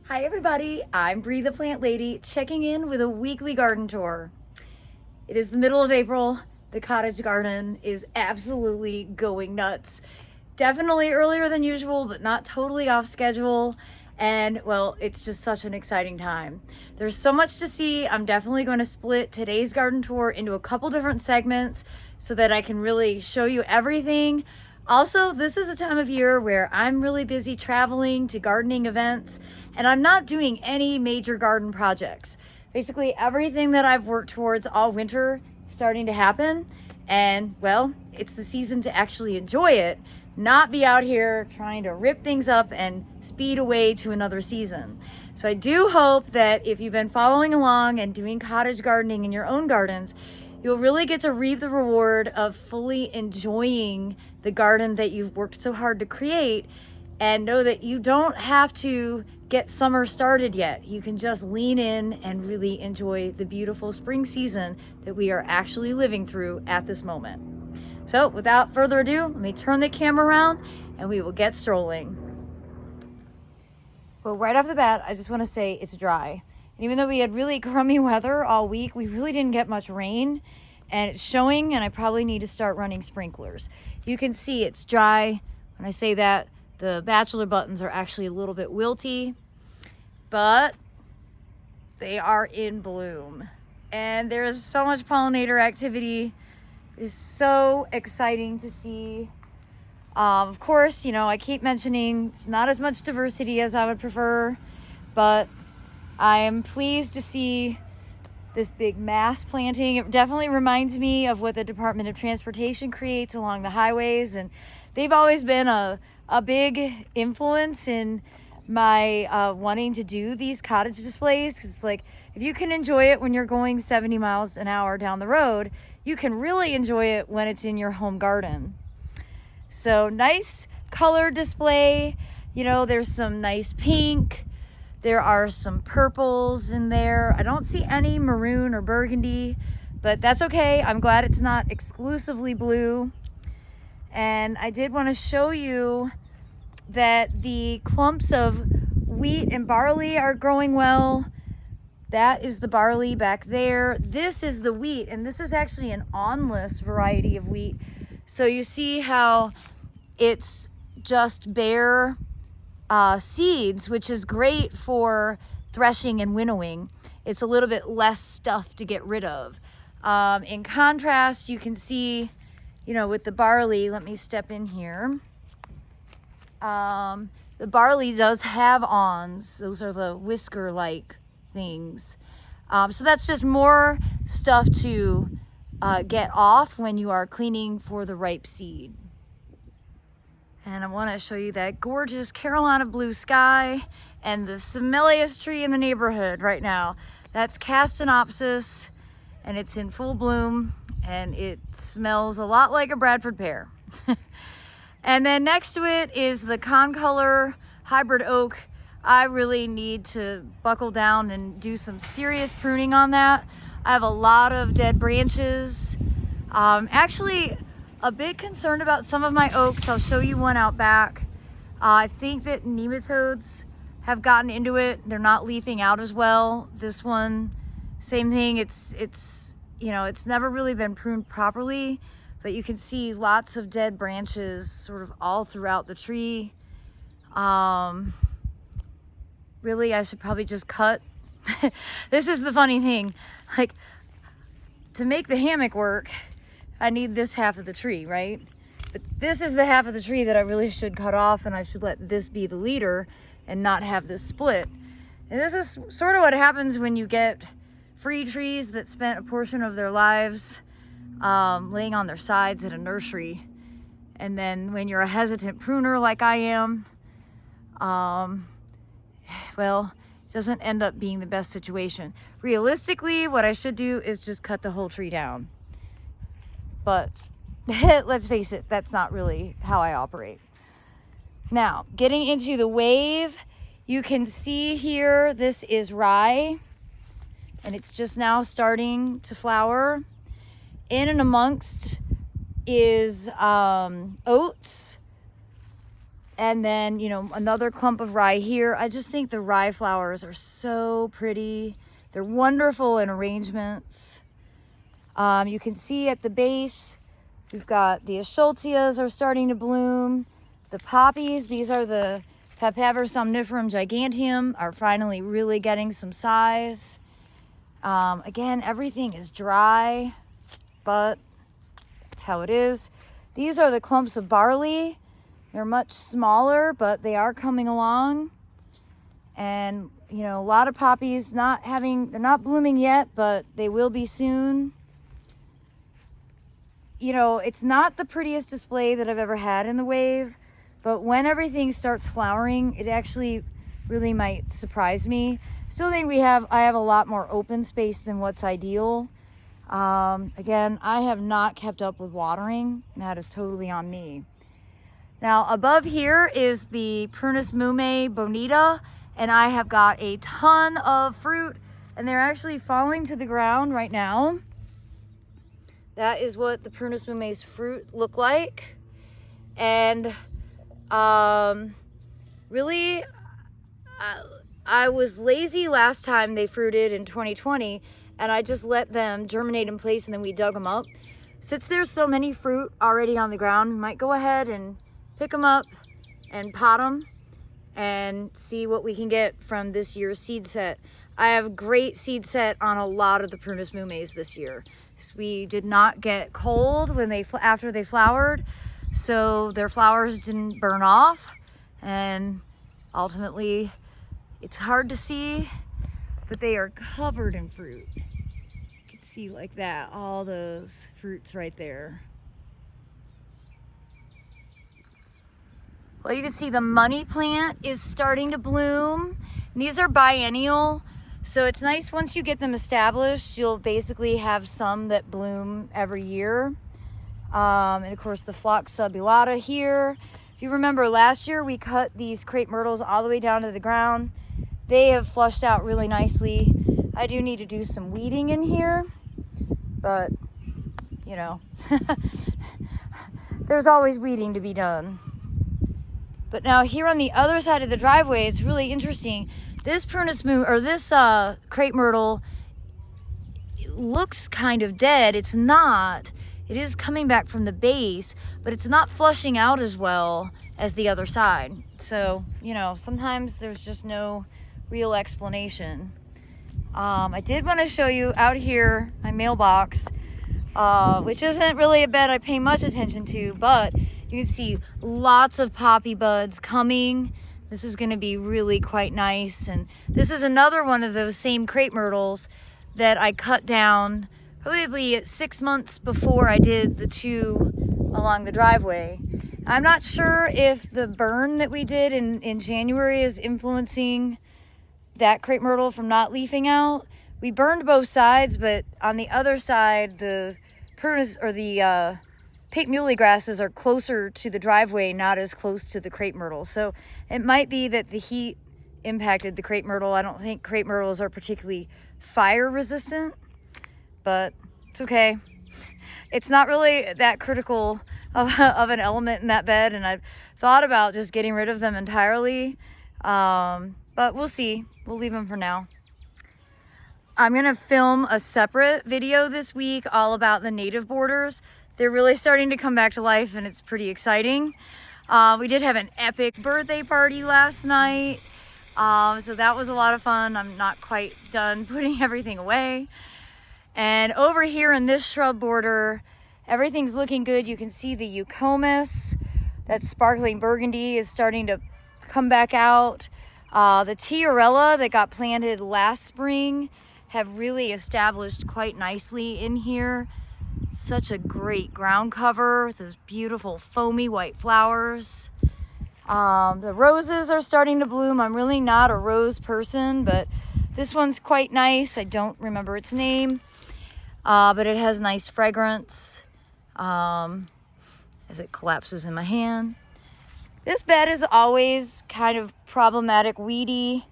Hi everybody, I'm Bree the Plant Lady, checking in with a weekly garden tour. It is the middle of April. The cottage garden is absolutely going nuts. Definitely earlier than usual, but not totally off schedule. And well, it's just such an exciting time. There's so much to see. I'm definitely going to split today's garden tour into a couple different segments so that I can really show you everything. Also, this is a time of year where I'm really busy traveling to gardening events, and I'm not doing any major garden projects. Basically, everything that I've worked towards all winter is starting to happen, and well, it's the season to actually enjoy it, not be out here trying to rip things up and speed away to another season. So I do hope that if you've been following along and doing cottage gardening in your own gardens, you'll really get to reap the reward of fully enjoying the garden that you've worked so hard to create, and know that you don't have to get summer started yet. You can just lean in and really enjoy the beautiful spring season that we are actually living through at this moment. So without further ado, let me turn the camera around and we will get strolling. Well, right off the bat, I just want to say it's dry. And even though we had really crummy weather all week, we really didn't get much rain, and it's showing, and I probably need to start running sprinklers. You can see it's dry. When I say that, the bachelor buttons are actually a little bit wilty, but they are in bloom. And there is so much pollinator activity. It's so exciting to see. Of course, I keep mentioning it's not as much diversity as I would prefer, but I am pleased to see this big mass planting. It definitely reminds me of what the Department of Transportation creates along the highways, and they've always been a big influence in my wanting to do these cottage displays, because it's like, if you can enjoy it when you're going 70 miles an hour down the road, you can really enjoy it when it's in your home garden. So nice color display. There's some nice pink. There are some purples in there. I don't see any maroon or burgundy, but that's okay. I'm glad it's not exclusively blue. And I did want to show you that the clumps of wheat and barley are growing well. That is the barley back there. This is the wheat, and this is actually an awnless variety of wheat. So you see how it's just bare seeds, which is great for threshing and winnowing. It's a little bit less stuff to get rid of. In contrast, you can see, with the barley, let me step in here. The barley does have awns. Those are the whisker-like things. So that's just more stuff to get off when you are cleaning for the ripe seed. And I want to show you that gorgeous Carolina blue sky and the smelliest tree in the neighborhood right now. That's Castanopsis, and it's in full bloom, and it smells a lot like a Bradford pear. And then next to it is the Concolor hybrid oak. I really need to buckle down and do some serious pruning on that. I have a lot of dead branches. Actually, a bit concerned about some of my oaks. I'll show you one out back. I think that nematodes have gotten into it. They're not leafing out as well. This one, same thing. It's never really been pruned properly, but you can see lots of dead branches sort of all throughout the tree. Really, I should probably just cut. This is the funny thing. Like, to make the hammock work, I need this half of the tree, right? But this is the half of the tree that I really should cut off, and I should let this be the leader and not have this split. And this is sort of what happens when you get free trees that spent a portion of their lives laying on their sides at a nursery. And then when you're a hesitant pruner like I am, well, it doesn't end up being the best situation. Realistically, what I should do is just cut the whole tree down. But let's face it, that's not really how I operate. Now, getting into the wave, you can see here, this is rye, and it's just now starting to flower. In and amongst is oats And then, you know, another clump of rye here. I just think the rye flowers are so pretty. They're wonderful in arrangements. You can see at the base, we've got the eschscholtzias are starting to bloom. The poppies, these are the Papaver somniferum giganteum, are finally really getting some size. Again, everything is dry, but that's how it is. These are the clumps of barley. They're much smaller, but they are coming along. And, you know, a lot of poppies they're not blooming yet, but they will be soon. You know, it's not the prettiest display that I've ever had in the wave, but when everything starts flowering, it actually really might surprise me. Still think I have a lot more open space than what's ideal. Again, I have not kept up with watering, and that is totally on me. Now above here is the Prunus mume bonita, and I have got a ton of fruit, and they're actually falling to the ground right now. That is what the Prunus mume's fruit look like. And really, I was lazy last time they fruited in 2020, and I just let them germinate in place and then we dug them up. Since there's so many fruit already on the ground, we might go ahead and pick them up and pot them and see what we can get from this year's seed set. I have a great seed set on a lot of the Prunus mumes this year. We did not get cold after they flowered, so their flowers didn't burn off, and ultimately it's hard to see, but they are covered in fruit. You can see like that, all those fruits right there. Well, you can see the money plant is starting to bloom. And these are biennial, so it's nice once you get them established, you'll basically have some that bloom every year. And of course the Phlox subulata here. If you remember last year, we cut these crepe myrtles all the way down to the ground. They have flushed out really nicely. I do need to do some weeding in here, but you know, there's always weeding to be done. But now here on the other side of the driveway, it's really interesting. This crepe myrtle, it looks kind of dead. It's not. It is coming back from the base, but it's not flushing out as well as the other side. So, you know, sometimes there's just no real explanation. I did want to show you out here my mailbox, which isn't really a bed I pay much attention to, but you can see lots of poppy buds coming. This is going to be really quite nice. And this is another one of those same crepe myrtles that I cut down probably 6 months before I did the two along the driveway. I'm not sure if the burn that we did in January is influencing that crepe myrtle from not leafing out. We burned both sides, but on the other side, the prunus or the pink muley grasses are closer to the driveway, not as close to the crepe myrtle. So it might be that the heat impacted the crepe myrtle. I don't think crepe myrtles are particularly fire resistant, but it's okay. It's not really that critical of an element in that bed, and I've thought about just getting rid of them entirely, but we'll see. We'll leave them for now. I'm gonna film a separate video this week all about the native borders. They're really starting to come back to life, and it's pretty exciting. We did have an epic birthday party last night, so that was a lot of fun. I'm not quite done putting everything away. And over here in this shrub border, everything's looking good. You can see the eucomis, that sparkling burgundy, is starting to come back out. The tiarella that got planted last spring have really established quite nicely in here. Such a great ground cover with those beautiful foamy white flowers. The roses are starting to bloom. I'm really not a rose person, but this one's quite nice. I don't remember its name, but it has nice fragrance as it collapses in my hand. This bed is always kind of problematic, weedy,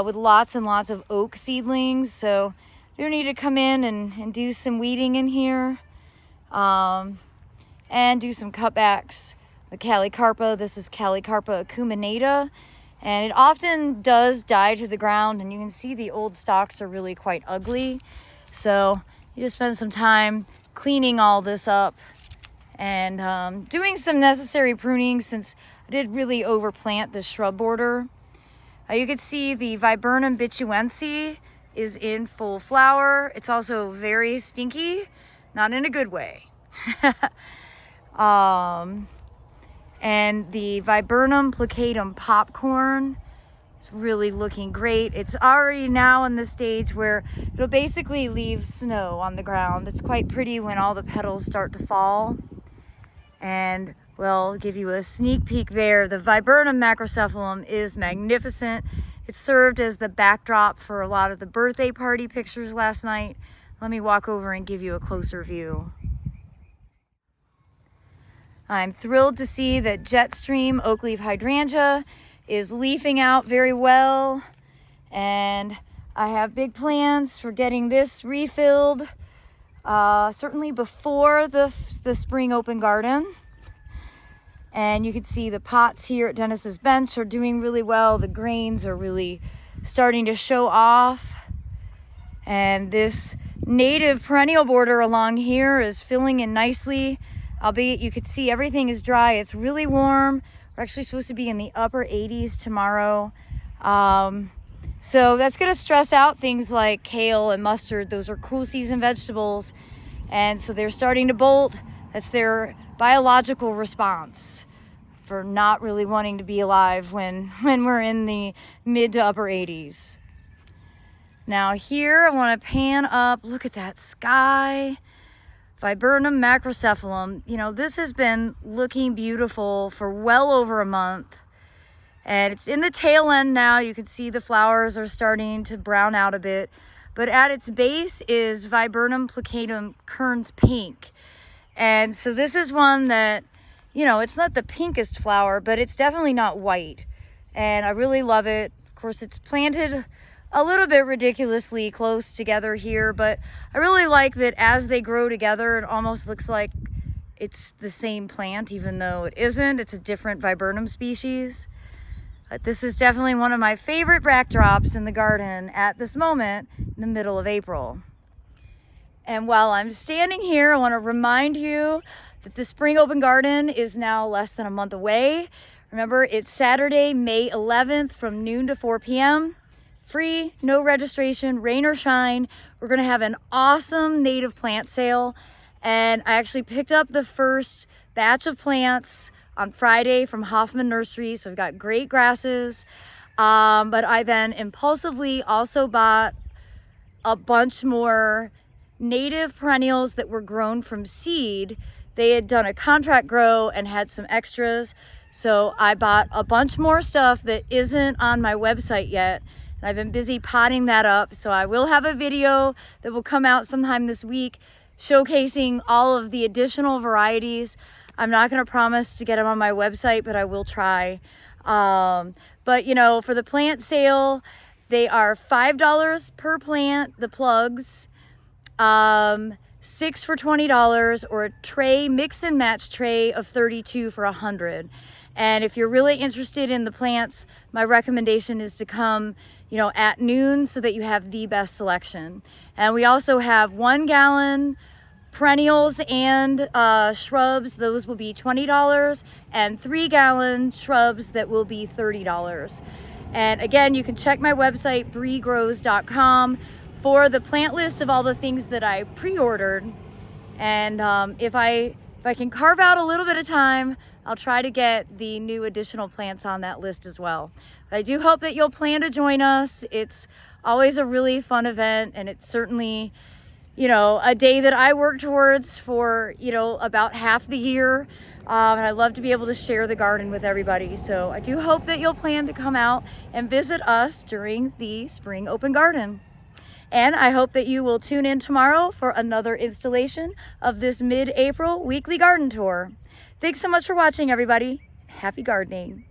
with lots and lots of oak seedlings, so I do need to come in and do some weeding in here, and do some cutbacks. the Calicarpa. This is Calicarpa acuminata, and it often does die to the ground, and you can see the old stalks are really quite ugly. So you just spend some time cleaning all this up and doing some necessary pruning, since I did really overplant the shrub border. You can see the Viburnum bituense is in full flower. It's also very stinky, not in a good way. And the Viburnum plicatum popcorn is really looking great. It's already now in the stage where it'll basically leave snow on the ground. It's quite pretty when all the petals start to fall. And we'll give you a sneak peek there. The Viburnum macrocephalum is magnificent. It served as the backdrop for a lot of the birthday party pictures last night. Let me walk over and give you a closer view. I'm thrilled to see that Jetstream oakleaf hydrangea is leafing out very well, and I have big plans for getting this refilled certainly before the spring open garden. And you can see the pots here at Dennis's bench are doing really well. The grains are really starting to show off, and this native perennial border along here is filling in nicely. Albeit you could see everything is dry. It's really warm. We're actually supposed to be in the upper 80s tomorrow. So that's gonna stress out things like kale and mustard. Those are cool season vegetables. And so they're starting to bolt. That's their biological response for not really wanting to be alive when we're in the mid to upper 80s. Now here, I wanna pan up. Look at that sky. Viburnum macrocephalum, you know, this has been looking beautiful for well over a month, and it's in the tail end now. You can see the flowers are starting to brown out a bit, but at its base is Viburnum plicatum Kern's pink. And so this is one that, you know, it's not the pinkest flower, but it's definitely not white, and I really love it. Of course, it's planted a little bit ridiculously close together here, but I really like that as they grow together, it almost looks like it's the same plant, even though it isn't. It's a different Viburnum species. But this is definitely one of my favorite backdrops in the garden at this moment in the middle of April. And while I'm standing here, I want to remind you that the Spring Open Garden is now less than a month away. Remember, it's Saturday, May 11th from noon to 4 p.m. Free, no registration, rain or shine. We're gonna have an awesome native plant sale. And I actually picked up the first batch of plants on Friday from Hoffman Nursery. So I've got great grasses. But I then impulsively also bought a bunch more native perennials that were grown from seed. They had done a contract grow and had some extras. So I bought a bunch more stuff that isn't on my website yet. I've been busy potting that up, so I will have a video that will come out sometime this week showcasing all of the additional varieties. I'm not going to promise to get them on my website, but I will try. But you know, for the plant sale, they are $5 per plant, the plugs, 6 for $20, or a tray, mix and match tray of 32 for $100. And if you're really interested in the plants, my recommendation is to come, you know, at noon so that you have the best selection. And we also have 1 gallon perennials and shrubs. Those will be $20, and 3 gallon shrubs that will be $30. And again, you can check my website, breegrows.com, for the plant list of all the things that I pre-ordered. And if I can carve out a little bit of time, I'll try to get the new additional plants on that list as well. But I do hope that you'll plan to join us. It's always a really fun event, and it's certainly, you know, a day that I work towards for, you know, about half the year. And I love to be able to share the garden with everybody. So I do hope that you'll plan to come out and visit us during the Spring Open Garden. And I hope that you will tune in tomorrow for another installation of this mid-April weekly garden tour. Thanks so much for watching, everybody. Happy gardening.